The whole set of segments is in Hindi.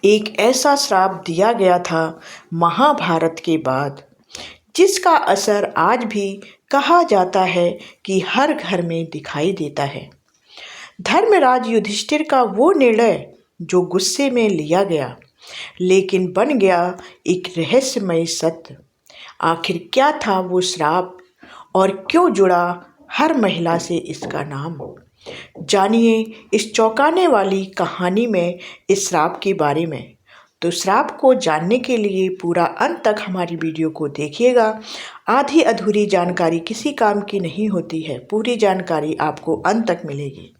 एक ऐसा श्राप दिया गया था महाभारत के बाद, जिसका असर आज भी कहा जाता है कि हर घर में दिखाई देता है। धर्मराज युधिष्ठिर का वो निर्णय जो गुस्से में लिया गया, लेकिन बन गया एक रहस्यमय सत्य। आखिर क्या था वो श्राप और क्यों जुड़ा हर महिला से इसका नाम? जानिए इस चौंकाने वाली कहानी में इस श्राप के बारे में। तो श्राप को जानने के लिए पूरा अंत तक हमारी वीडियो को देखिएगा। आधी अधूरी जानकारी किसी काम की नहीं होती है, पूरी जानकारी आपको अंत तक मिलेगी।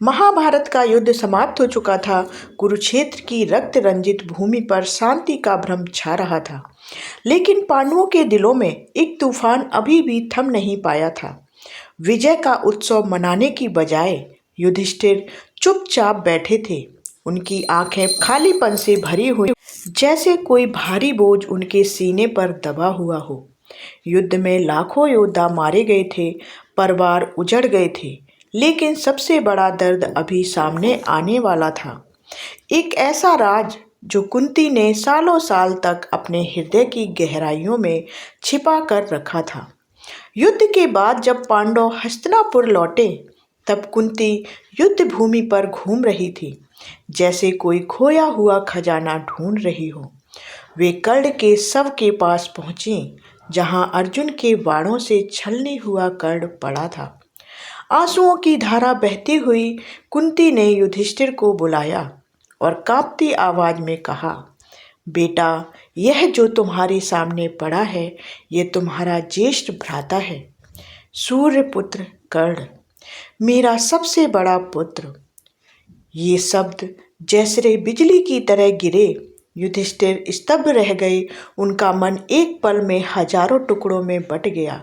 महाभारत का युद्ध समाप्त हो चुका था। कुरुक्षेत्र की रक्त रंजित भूमि पर शांति का भ्रम छा रहा था, लेकिन पांडवों के दिलों में एक तूफान अभी भी थम नहीं पाया था। विजय का उत्सव मनाने की बजाय युधिष्ठिर चुपचाप बैठे थे। उनकी आंखें खालीपन से भरी हुई, जैसे कोई भारी बोझ उनके सीने पर दबा हुआ हो। युद्ध में लाखों योद्धा मारे गए थे, परिवार उजड़ गए थे, लेकिन सबसे बड़ा दर्द अभी सामने आने वाला था। एक ऐसा राज जो कुंती ने सालों साल तक अपने हृदय की गहराइयों में छिपा कर रखा था। युद्ध के बाद जब पांडव हस्तिनापुर लौटे, तब कुंती युद्ध भूमि पर घूम रही थी, जैसे कोई खोया हुआ खजाना ढूंढ रही हो। वे कर्ण के शव के पास पहुंची, जहां अर्जुन के बाणों से छलनी हुआ कर्ण पड़ा था। आंसुओं की धारा बहती हुई कुंती ने युधिष्ठिर को बुलाया और कांपती आवाज में कहा, बेटा, यह जो तुम्हारे सामने पड़ा है, ये तुम्हारा ज्येष्ठ भ्राता है, सूर्यपुत्र कर्ण, मेरा सबसे बड़ा पुत्र। ये शब्द जैसे बिजली की तरह गिरे। युधिष्ठिर स्तब्ध रह गए। उनका मन एक पल में हजारों टुकड़ों में बट गया।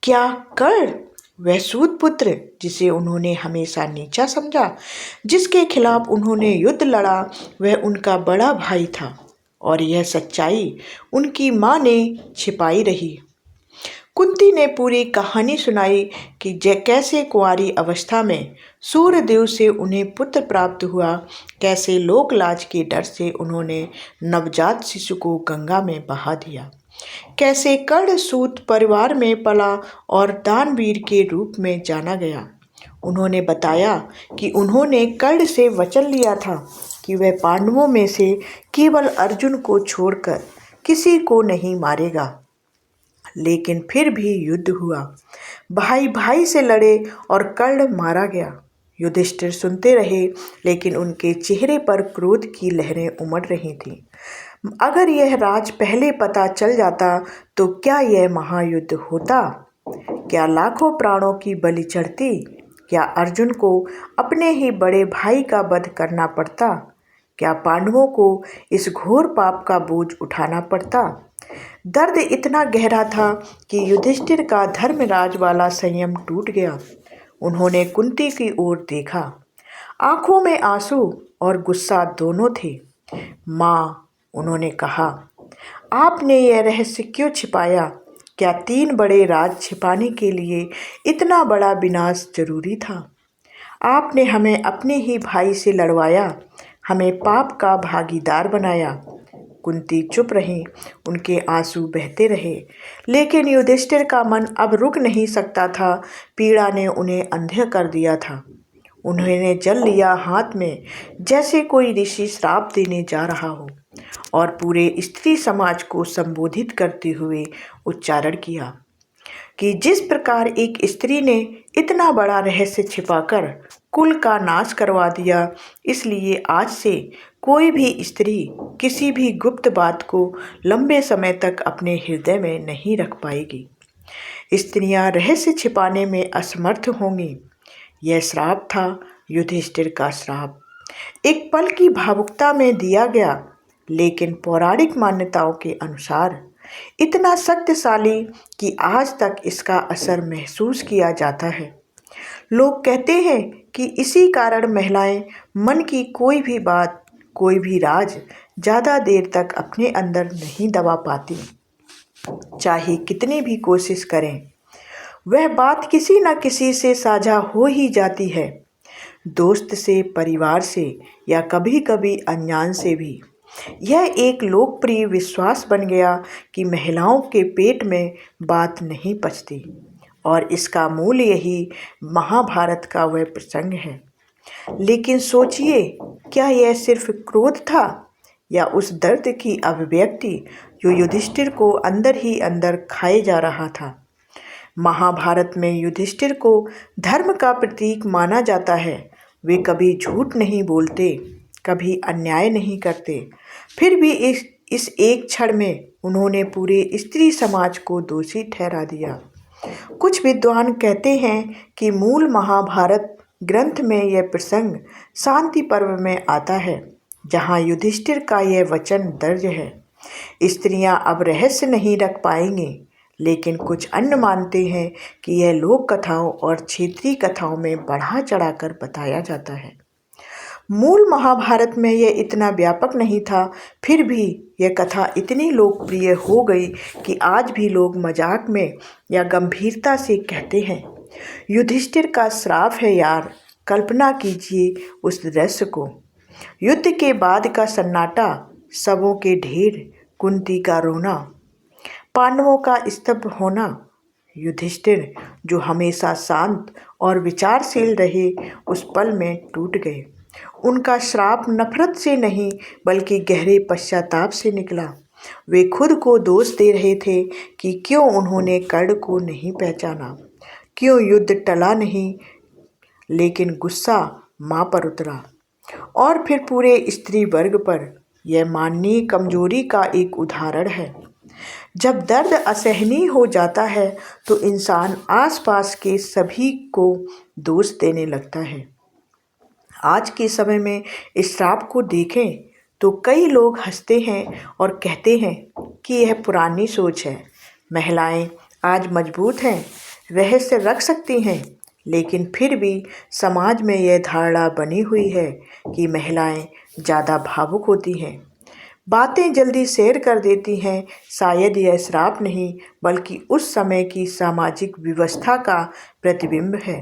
क्या कर्ण, वह सूतपुत्र जिसे उन्होंने हमेशा नीचा समझा, जिसके खिलाफ उन्होंने युद्ध लड़ा, वह उनका बड़ा भाई था, और यह सच्चाई उनकी माँ ने छिपाई रही। कुंती ने पूरी कहानी सुनाई कि कैसे कुंवारी अवस्था में सूर्यदेव से उन्हें पुत्र प्राप्त हुआ, कैसे लोकलाज के डर से उन्होंने नवजात शिशु को गंगा में बहा दिया, कैसे कर्ण सूत परिवार में पला और दानवीर के रूप में जाना गया। उन्होंने बताया कि उन्होंने कर्ण से वचन लिया था कि वह पांडवों में से केवल अर्जुन को छोड़कर किसी को नहीं मारेगा, लेकिन फिर भी युद्ध हुआ। भाई भाई से लड़े और कर्ण मारा गया। युधिष्ठिर सुनते रहे, लेकिन उनके चेहरे पर क्रोध की लहरें उमड़ रही थीं। अगर यह राज पहले पता चल जाता तो क्या यह महायुद्ध होता? क्या लाखों प्राणों की बलि चढ़ती? क्या अर्जुन को अपने ही बड़े भाई का वध करना पड़ता? क्या पांडवों को इस घोर पाप का बोझ उठाना पड़ता? दर्द इतना गहरा था कि युधिष्ठिर का धर्मराज वाला संयम टूट गया। उन्होंने कुंती की ओर देखा। आंखों में आंसू और गुस्सा दोनों थे। माँ, उन्होंने कहा, आपने यह रहस्य क्यों छिपाया? क्या 3 बड़े राज छिपाने के लिए इतना बड़ा विनाश जरूरी था? आपने हमें अपने ही भाई से लड़वाया, हमें पाप का भागीदार बनाया। कुंती चुप रही, उनके आंसू बहते रहे, लेकिन युधिष्ठिर का मन अब रुक नहीं सकता था। पीड़ा ने उन्हें अंधे कर दिया था। उन्होंने जल लिया हाथ में, जैसे कोई ऋषि श्राप देने जा रहा हो, और पूरे स्त्री समाज को संबोधित करते हुए उच्चारण किया कि जिस प्रकार एक स्त्री ने इतना बड़ा रहस्य छिपाकर कुल का नाश करवा दिया, इसलिए आज से कोई भी स्त्री किसी भी गुप्त बात को लंबे समय तक अपने हृदय में नहीं रख पाएगी। स्त्रियां रहस्य छिपाने में असमर्थ होंगी। यह श्राप था, युधिष्ठिर का श्राप। एक पल की भावुकता में दिया गया, लेकिन पौराणिक मान्यताओं के अनुसार इतना शक्तिशाली कि आज तक इसका असर महसूस किया जाता है। लोग कहते हैं कि इसी कारण महिलाएं मन की कोई भी बात, कोई भी राज ज़्यादा देर तक अपने अंदर नहीं दबा पाती। चाहे कितनी भी कोशिश करें, वह बात किसी न किसी से साझा हो ही जाती है, दोस्त से, परिवार से, या कभी कभी अनजान से भी। यह एक लोकप्रिय विश्वास बन गया कि महिलाओं के पेट में बात नहीं पचती, और इसका मूल यही महाभारत का वह प्रसंग है। लेकिन सोचिए, क्या यह सिर्फ क्रोध था या उस दर्द की अभिव्यक्ति जो युधिष्ठिर को अंदर ही अंदर खाए जा रहा था। महाभारत में युधिष्ठिर को धर्म का प्रतीक माना जाता है। वे कभी झूठ नहीं बोलते, कभी अन्याय नहीं करते, फिर भी इस एक क्षण में उन्होंने पूरे स्त्री समाज को दोषी ठहरा दिया। कुछ विद्वान कहते हैं कि मूल महाभारत ग्रंथ में यह प्रसंग शांति पर्व में आता है, जहाँ युधिष्ठिर का यह वचन दर्ज है, स्त्रियां अब रहस्य नहीं रख पाएंगी। लेकिन कुछ अन्य मानते हैं कि यह लोक कथाओं और क्षेत्रीय कथाओं में बढ़ा चढ़ाकर बताया जाता है। मूल महाभारत में यह इतना व्यापक नहीं था, फिर भी यह कथा इतनी लोकप्रिय हो गई कि आज भी लोग मजाक में या गंभीरता से कहते हैं, युधिष्ठिर का श्राप है यार। कल्पना कीजिए उस दृश्य को, युद्ध के बाद का सन्नाटा, शवों के ढेर, कुंती का रोना, पांडवों का स्तब्ध होना। युधिष्ठिर जो हमेशा शांत और विचारशील रहे, उस पल में टूट गए। उनका श्राप नफरत से नहीं बल्कि गहरे पश्चाताप से निकला। वे खुद को दोष दे रहे थे कि क्यों उन्होंने कर्ण को नहीं पहचाना, क्यों युद्ध टला नहीं। लेकिन गुस्सा मां पर उतरा और फिर पूरे स्त्री वर्ग पर। यह माननीय कमजोरी का एक उदाहरण है। जब दर्द असहनीय हो जाता है तो इंसान आसपास के सभी को दोष देने लगता है। आज के समय में इस श्राप को देखें तो कई लोग हंसते हैं और कहते हैं कि यह पुरानी सोच है। महिलाएं आज मजबूत हैं, रहस्य रख सकती हैं, लेकिन फिर भी समाज में यह धारणा बनी हुई है कि महिलाएं ज़्यादा भावुक होती हैं, बातें जल्दी शेयर कर देती हैं। शायद यह श्राप नहीं बल्कि उस समय की सामाजिक व्यवस्था का प्रतिबिंब है,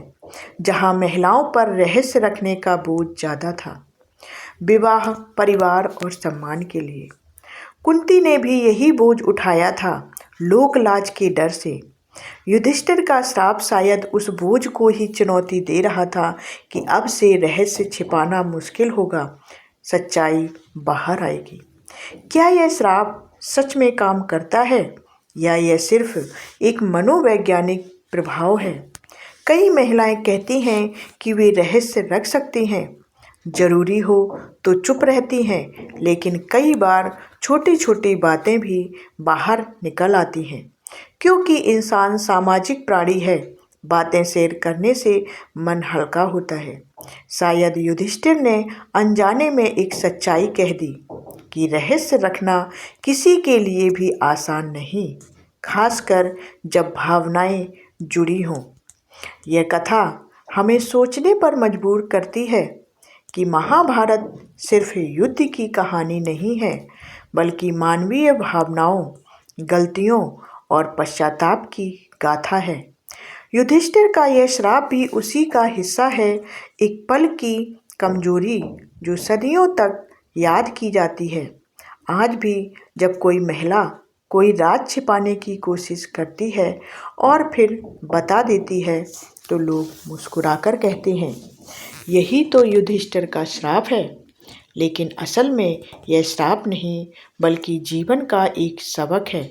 जहां महिलाओं पर रहस्य रखने का बोझ ज़्यादा था, विवाह, परिवार और सम्मान के लिए। कुंती ने भी यही बोझ उठाया था, लोक लाज के डर से। युधिष्ठिर का श्राप शायद उस बोझ को ही चुनौती दे रहा था कि अब से रहस्य छिपाना मुश्किल होगा, सच्चाई बाहर आएगी। क्या यह श्राप सच में काम करता है या यह सिर्फ एक मनोवैज्ञानिक प्रभाव है? कई महिलाएं कहती हैं कि वे रहस्य रख सकती हैं, जरूरी हो तो चुप रहती हैं, लेकिन कई बार छोटी छोटी बातें भी बाहर निकल आती हैं, क्योंकि इंसान सामाजिक प्राणी है। बातें शेयर करने से मन हल्का होता है। शायद युधिष्ठिर ने अनजाने में एक सच्चाई कह दी कि रहस्य रखना किसी के लिए भी आसान नहीं, खासकर जब भावनाएं जुड़ी हों। यह कथा हमें सोचने पर मजबूर करती है कि महाभारत सिर्फ युद्ध की कहानी नहीं है, बल्कि मानवीय भावनाओं, गलतियों और पश्चाताप की गाथा है। युधिष्ठिर का यह श्राप भी उसी का हिस्सा है, एक पल की कमजोरी जो सदियों तक याद की जाती है। आज भी जब कोई महिला कोई राज छिपाने की कोशिश करती है और फिर बता देती है, तो लोग मुस्कुराकर कहते हैं, यही तो युधिष्ठिर का श्राप है। लेकिन असल में यह श्राप नहीं बल्कि जीवन का एक सबक है।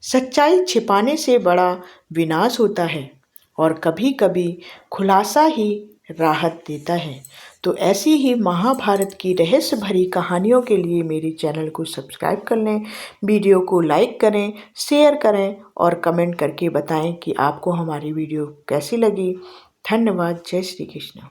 सच्चाई छिपाने से बड़ा विनाश होता है और कभी कभी खुलासा ही राहत देता है। तो ऐसी ही महाभारत की रहस्य भरी कहानियों के लिए मेरे चैनल को सब्सक्राइब कर लें, वीडियो को लाइक करें, शेयर करें और कमेंट करके बताएं कि आपको हमारी वीडियो कैसी लगी। धन्यवाद। जय श्री कृष्ण।